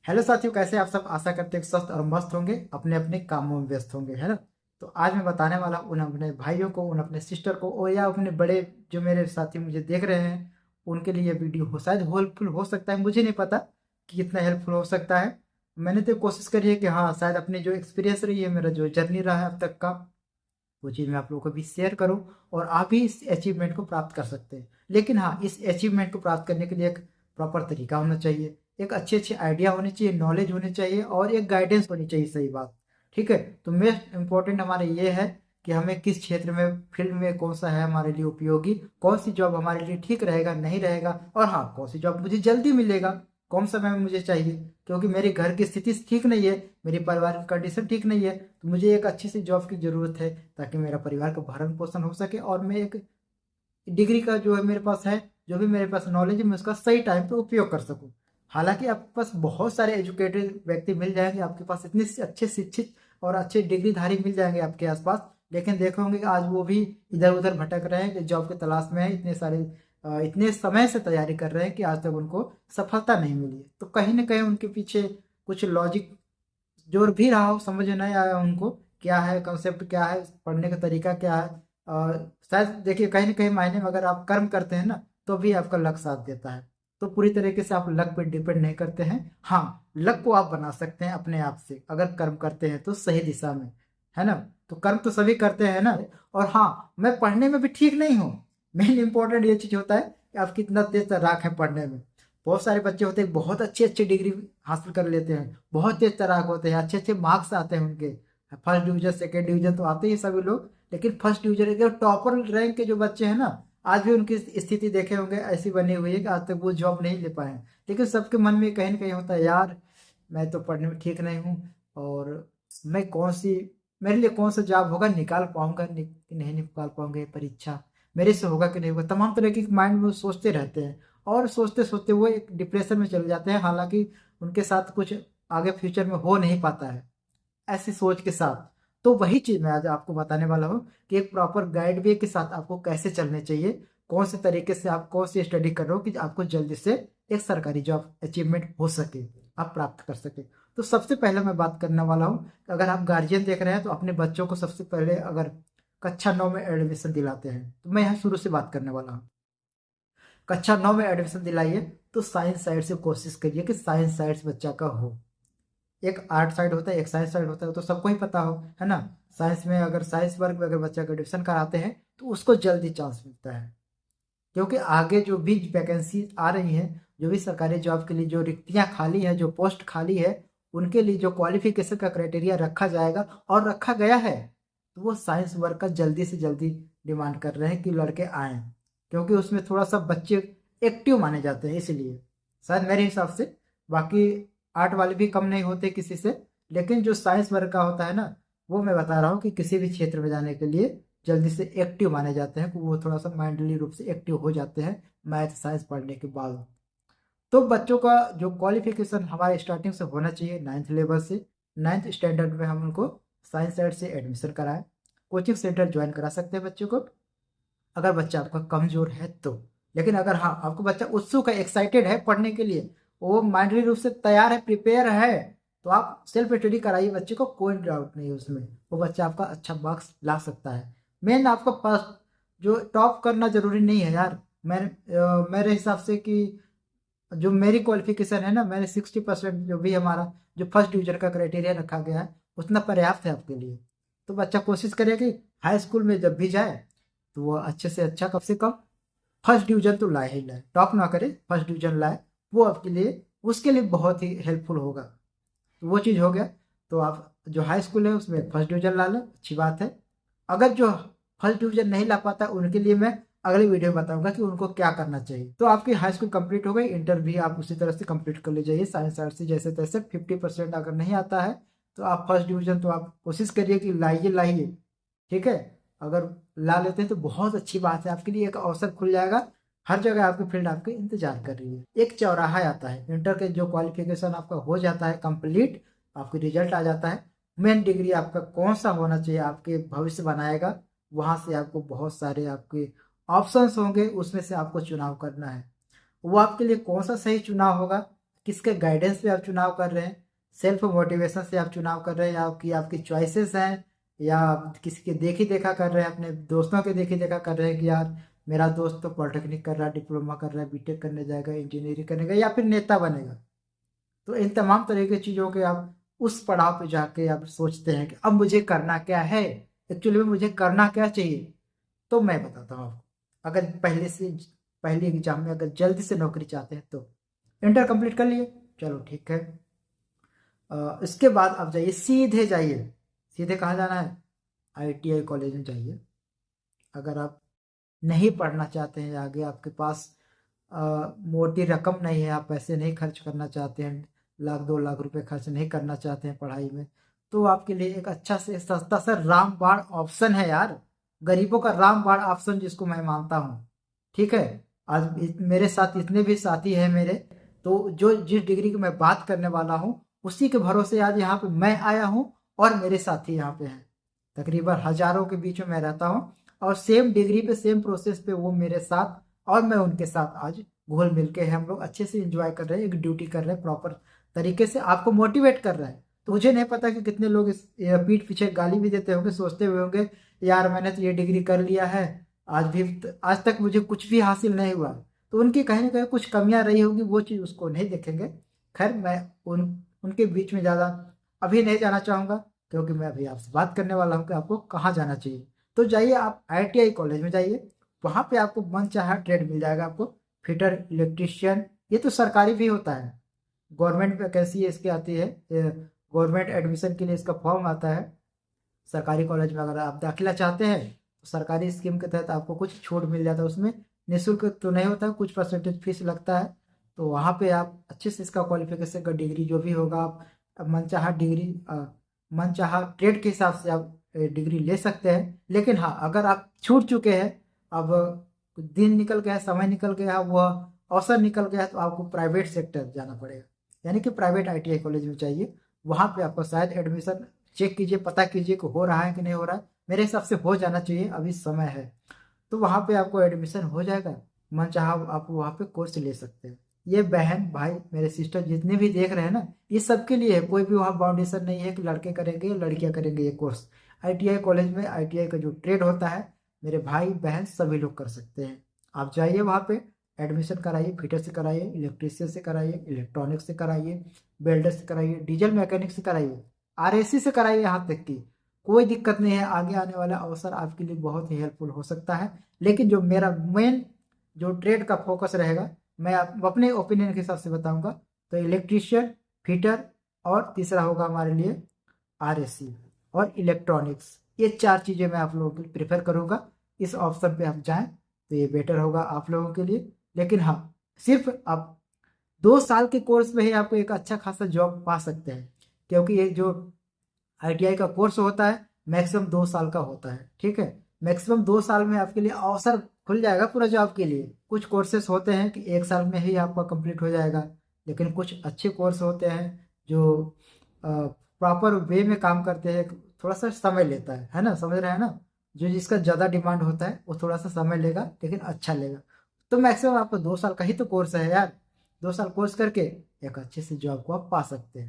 Hello साथियों, कैसे आप सब। आशा करते हैं कि स्वस्थ और मस्त होंगे, अपने अपने कामों में व्यस्त होंगे, है ना। तो आज मैं बताने वाला हूँ उन अपने भाइयों को, उन अपने सिस्टर को, और या अपने बड़े जो मेरे साथी मुझे देख रहे हैं, उनके लिए ये वीडियो हो शायद हेल्पफुल हो सकता है। मुझे नहीं पता कि कितना हेल्पफुल हो सकता है। मैंने तो कोशिश करी है कि हाँ, शायद अपनी जो एक्सपीरियंस रही है, मेरा जो जर्नी रहा है अब तक का, वो चीज़ मैं आप लोगों को भी शेयर करूँ और आप भी इस अचीवमेंट को प्राप्त कर सकते हैं। लेकिन हाँ, इस अचीवमेंट को प्राप्त करने के लिए एक प्रॉपर तरीका होना चाहिए, एक अच्छे अच्छे आइडिया होने चाहिए, नॉलेज होनी चाहिए और एक गाइडेंस होनी चाहिए। सही बात, ठीक है। तो मोस्ट इम्पोर्टेंट हमारे ये है कि हमें किस क्षेत्र में, फील्ड में कौन सा है हमारे लिए उपयोगी, कौन सी जॉब हमारे लिए ठीक रहेगा, नहीं रहेगा, और हाँ, कौन सी जॉब मुझे जल्दी मिलेगा, कम समय में मुझे चाहिए। क्योंकि मेरे घर की स्थिति ठीक नहीं है, मेरी पारिवारिक कंडीशन ठीक नहीं है, तो मुझे एक अच्छी सी जॉब की ज़रूरत है, ताकि मेरा परिवार का भरण पोषण हो सके और मैं एक डिग्री का जो है मेरे पास है, जो भी मेरे पास नॉलेज है, मैं उसका सही टाइम पे उपयोग कर सकूं। हालांकि आपके पास बहुत सारे एजुकेटेड व्यक्ति मिल जाएंगे, आपके पास इतने से अच्छे शिक्षित और अच्छे डिग्रीधारी मिल जाएंगे आपके आसपास, लेकिन देखो होंगे कि आज वो भी इधर उधर भटक रहे हैं, कि जॉब की तलाश में है, इतने सारे इतने समय से तैयारी कर रहे हैं कि आज तक उनको सफलता नहीं मिली है। तो कहीं ना कहीं उनके पीछे कुछ लॉजिक जो भी रहा हो, समझ में नहीं आया उनको, क्या है कंसेप्ट, क्या है पढ़ने का तरीका, क्या है। शायद देखिए, कहीं ना कहीं मायने में अगर आप कर्म करते हैं ना, तो भी आपका लक साथ देता है। तो पूरी तरीके से आप लक पे डिपेंड नहीं करते हैं। हाँ, लक को आप बना सकते हैं अपने आप से, अगर कर्म करते हैं तो सही दिशा में, है ना। तो कर्म तो सभी करते हैं ना। और हाँ, मैं पढ़ने में भी ठीक नहीं हूँ। मेन इंपॉर्टेंट ये चीज होता है कि आप कितना तेज तर्राक है पढ़ने में। बहुत सारे बच्चे होते हैं, बहुत अच्छी अच्छी डिग्री हासिल कर लेते हैं, बहुत तेज तैराक होते हैं, अच्छे अच्छे मार्क्स आते हैं उनके, फर्स्ट डिवीजन सेकेंड डिवीजन तो आते ही सभी लोग। लेकिन फर्स्ट डिवीजन के टॉपर रैंक के जो बच्चे हैं ना, आज भी उनकी स्थिति देखे होंगे ऐसी बनी हुई है कि आज तक वो जॉब नहीं ले पाए हैं। लेकिन सबके मन में कहीं ना कहीं होता है, यार मैं तो पढ़ने में ठीक नहीं हूँ, और मैं कौन सी, मेरे लिए कौन सा जॉब होगा, निकाल पाऊंगा कि नहीं निकाल पाऊंगा, ये परीक्षा मेरे से होगा कि नहीं होगा, तमाम तरह की माइंड में वो सोचते रहते हैं। और सोचते सोचते वो एक डिप्रेशन में चले जाते हैं, हालांकि उनके साथ कुछ आगे फ्यूचर में हो नहीं पाता है ऐसी सोच के साथ। तो वही चीज मैं आज आपको बताने वाला हूँ कि एक प्रॉपर गाइड वे के साथ आपको कैसे चलने चाहिए, कौन से तरीके से आप कौन सी स्टडी कर रहे हो कि आपको जल्दी से एक सरकारी जॉब अचीवमेंट हो सके, आप प्राप्त कर सके। तो सबसे पहले मैं बात करने वाला हूँ, अगर आप गार्जियन देख रहे हैं तो अपने बच्चों को सबसे पहले अगर कक्षा 9 में एडमिशन दिलाते हैं, तो मैं यहाँ शुरू से बात करने वाला हूँ। कक्षा 9 में एडमिशन दिलाइए तो साइंस साइड से कोशिश करिए कि साइंस साइड से बच्चा का हो। एक आर्ट साइड होता है, एक साइंस साइड होता है, तो सबको ही पता हो, है ना। साइंस में अगर साइंस वर्ग में अगर बच्चा का एडमिशन कराते हैं तो उसको जल्दी चांस मिलता है। क्योंकि आगे जो भी वैकेंसी आ रही हैं, जो भी सरकारी जॉब के लिए जो रिक्तियां खाली है, जो पोस्ट खाली है, उनके लिए जो क्वालिफिकेशन का क्राइटेरिया रखा जाएगा और रखा गया है, तो वो साइंस वर्क का जल्दी से जल्दी डिमांड कर रहे हैं कि लड़के आएँ। क्योंकि उसमें थोड़ा सा बच्चे एक्टिव माने जाते हैं, इसलिए शायद मेरे हिसाब से। बाकी आर्ट वाले भी कम नहीं होते किसी से, लेकिन जो साइंस वर्क का होता है ना, वो मैं बता रहा हूँ कि किसी भी क्षेत्र में जाने के लिए जल्दी से एक्टिव माने जाते हैं, कि वो थोड़ा सा माइंडली रूप से एक्टिव हो जाते हैं मैथ साइंस पढ़ने के बाद। तो बच्चों का जो क्वालिफिकेशन हमारे स्टार्टिंग से होना चाहिए, नाइन्थ लेवल से, नाइन्थ स्टैंडर्ड में हम उनको साइंस साइड से एडमिशन कराएं। कोचिंग सेंटर ज्वाइन करा सकते हैं बच्चों को, अगर बच्चा आपका कमजोर है तो। लेकिन अगर हाँ, आपको बच्चा उत्सुक है, एक्साइटेड है पढ़ने के लिए, वो माइंडली रूप से तैयार है, प्रिपेयर है, तो आप सेल्फ स्टडी कराइए बच्चे को, कोई डाउट नहीं है उसमें। वो बच्चा आपका अच्छा मार्क्स ला सकता है। मेन आपको फर्स्ट जो टॉप करना जरूरी नहीं है यार। मेरे हिसाब से कि जो मेरी क्वालिफिकेशन है ना, मैंने 60% जो भी हमारा जो फर्स्ट डिवीजन का क्राइटेरिया रखा गया है, उतना पर्याप्त है आपके लिए। तो बच्चा कोशिश करे कि हाई स्कूल में जब भी जाए, तो वो अच्छे से कम फर्स्ट डिवीजन तो लाए ही लाए, टॉप ना करे, फर्स्ट डिवीजन लाए। वो आपके लिए, उसके लिए बहुत ही हेल्पफुल होगा। तो वो चीज़ हो गया। तो आप जो हाई स्कूल है उसमें फर्स्ट डिवीजन ला लो, अच्छी बात है। अगर जो फर्स्ट डिवीजन नहीं ला पाता, उनके लिए मैं अगले वीडियो में बताऊंगा कि उनको क्या करना चाहिए। तो आपकी हाई स्कूल कंप्लीट हो गई, इंटर भी आप उसी तरह से कंप्लीट कर ले जाइए, साइंस आर्ट्स से जैसे तैसे। 50% अगर नहीं आता है तो आप फर्स्ट डिवीजन तो आप कोशिश करिए कि लाइए लाइए, ठीक है। अगर ला लेते हैं तो बहुत अच्छी बात है, आपके लिए एक अवसर खुल जाएगा। हर जगह आपकी फील्ड आपके इंतजार कर रही है। एक चौराहा आता है, इंटर के जो क्वालिफिकेशन आपका हो जाता है कंप्लीट, आपकी रिजल्ट आ जाता है, मेन डिग्री आपका कौन सा होना चाहिए, आपके भविष्य बनाएगा। वहां से आपको बहुत सारे आपके ऑप्शंस होंगे, उसमें से आपको चुनाव करना है। वो आपके लिए कौन सा सही चुनाव होगा, किसके गाइडेंस पे आप चुनाव कर रहे हैं, सेल्फ मोटिवेशन से आप चुनाव कर रहे हैं, या आपकी चॉइसेस हैं, या आप किसी के देखी देखा कर रहे हैं, अपने दोस्तों के देखी देखा कर रहे हैं कि यार मेरा दोस्त तो पॉलिटेक्निक कर रहा है, डिप्लोमा कर रहा है, बीटेक करने जाएगा, इंजीनियरिंग करेगा, या फिर नेता बनेगा। तो इन तमाम तरह की चीज़ों के आप उस पड़ाव पे जाके आप सोचते हैं कि अब मुझे करना क्या है, एक्चुअली में मुझे करना क्या चाहिए। तो मैं बताता हूँ आपको, अगर पहले एग्जाम में अगर जल्दी से नौकरी चाहते हैं तो इंटर कंप्लीट कर लिए, चलो ठीक है। इसके बाद आप जाइए, सीधे जाइए, सीधे कहाँ जाना है, आईटीआई कॉलेज में जाइए। अगर आप नहीं पढ़ना चाहते हैं आगे, आपके पास मोटी रकम नहीं है, आप पैसे नहीं खर्च करना चाहते हैं, 1-2 लाख रुपए खर्च नहीं करना चाहते हैं पढ़ाई में, तो आपके लिए एक अच्छा से सस्ता सा रामबाण ऑप्शन है यार, गरीबों का रामबाण ऑप्शन जिसको मैं मानता हूँ। ठीक है, आज मेरे साथ इतने भी साथी हैं मेरे, तो जो जिस डिग्री की मैं बात करने वाला हूँ उसी के भरोसे आज यहाँ पे मैं आया हूँ और मेरे साथी यहाँ पे हैं। तकरीबन हजारों के बीच में मैं रहता हूँ और सेम डिग्री पे सेम प्रोसेस पे वो मेरे साथ और मैं उनके साथ आज घुल मिल के हम लोग अच्छे से एंजॉय कर रहे हैं, एक ड्यूटी कर रहे हैं प्रॉपर तरीके से, आपको मोटिवेट कर रहे हैं। तो मुझे नहीं पता कि कितने लोग इस पीठ पीछे गाली भी देते होंगे, सोचते हुए होंगे यार मैंने तो ये डिग्री कर लिया है, आज तक मुझे कुछ भी हासिल नहीं हुआ। तो उनकी कहीं ना कहीं कुछ कमियां रही होंगी, वो चीज़ उसको नहीं देखेंगे। खैर मैं उनके बीच में ज़्यादा अभी नहीं जाना चाहूँगा, क्योंकि मैं अभी आपसे बात करने वाला हूँ कि आपको कहाँ जाना चाहिए। तो जाइए आप आईटीआई कॉलेज में जाइए, वहाँ पे आपको मन चाहा ट्रेड मिल जाएगा आपको, फिटर, इलेक्ट्रिशियन, ये तो सरकारी भी होता है, गवर्नमेंट वैकेंसी इसकी आती है, गवर्नमेंट एडमिशन के लिए इसका फॉर्म आता है। सरकारी कॉलेज में अगर आप दाखिला चाहते हैं तो सरकारी स्कीम के तहत आपको कुछ छूट मिल जाता है, उसमें निःशुल्क तो नहीं होता, कुछ परसेंटेज फीस लगता है। तो वहाँ पे आप अच्छे से इसका क्वालिफिकेशन का डिग्री जो भी होगा, आप मनचाहा डिग्री मनचाहा ट्रेड के हिसाब से आप डिग्री ले सकते हैं। लेकिन हाँ, अगर आप छूट चुके हैं, अब दिन निकल गया, समय निकल गया, वह अवसर निकल गया, तो आपको प्राइवेट सेक्टर जाना पड़ेगा, यानी कि प्राइवेट आईटीआई कॉलेज में चाहिए। वहाँ पे आपको शायद एडमिशन चेक कीजिए, पता कीजिए कि हो रहा है कि नहीं हो रहा है, मेरे हिसाब से हो जाना चाहिए, अभी समय है। तो वहाँ पे आपको एडमिशन हो जाएगा, मन चाहा आप वहाँ पे कोर्स ले सकते हैं। ये बहन भाई मेरे सिस्टर जितने भी देख रहे हैं ना, ये सबके लिए है, कोई भी वहाँ बाउंडेशन नहीं है कि लड़के करेंगे या लड़कियाँ करेंगे ये कोर्स। आईटीआई कॉलेज में आईटीआई का जो ट्रेड होता है, मेरे भाई बहन सभी लोग कर सकते हैं। आप जाइए वहाँ पे, एडमिशन कराइए, फिटर से कराइए, इलेक्ट्रीशियन से कराइए, इलेक्ट्रॉनिक्स से कराइए, वेल्डर से कराइए, डीजल मैकेनिक से कराइए, आरएसी से कराइए, यहाँ तक की कोई दिक्कत नहीं है। आगे आने वाला अवसर आपके लिए बहुत ही हेल्पफुल हो सकता है। लेकिन जो मेरा मेन जो ट्रेड का फोकस रहेगा, मैं अपने ओपिनियन के हिसाब से बताऊंगा, तो इलेक्ट्रीशियन, फिटर, और तीसरा होगा हमारे लिए आरएसी और इलेक्ट्रॉनिक्स। ये 4 चीज़ें मैं आप लोगों के लिए प्रेफर करूंगा। इस ऑप्शन पे आप जाएं तो ये बेटर होगा आप लोगों के लिए। लेकिन हाँ, सिर्फ आप 2 साल के कोर्स में ही आपको एक अच्छा खासा जॉब पा सकते हैं, क्योंकि ये जो आईटीआई का कोर्स होता है मैक्सिमम 2 साल का होता है। ठीक है, मैक्सिमम 2 साल में आपके लिए अवसर खुल जाएगा पूरा जॉब के लिए। कुछ कोर्सेस होते हैं कि 1 साल में ही आपका कंप्लीट हो जाएगा, लेकिन कुछ अच्छे कोर्स होते हैं जो प्रॉपर वे में काम करते हैं, थोड़ा सा समय लेता है ना, समझ रहे हैं ना, जो जिसका ज़्यादा डिमांड होता है वो थोड़ा सा समय लेगा लेकिन अच्छा लेगा। तो मैक्सिमम आपको 2 साल का ही तो कोर्स है यार, 2 साल कोर्स करके एक अच्छे से जॉब को आप पा सकते हैं।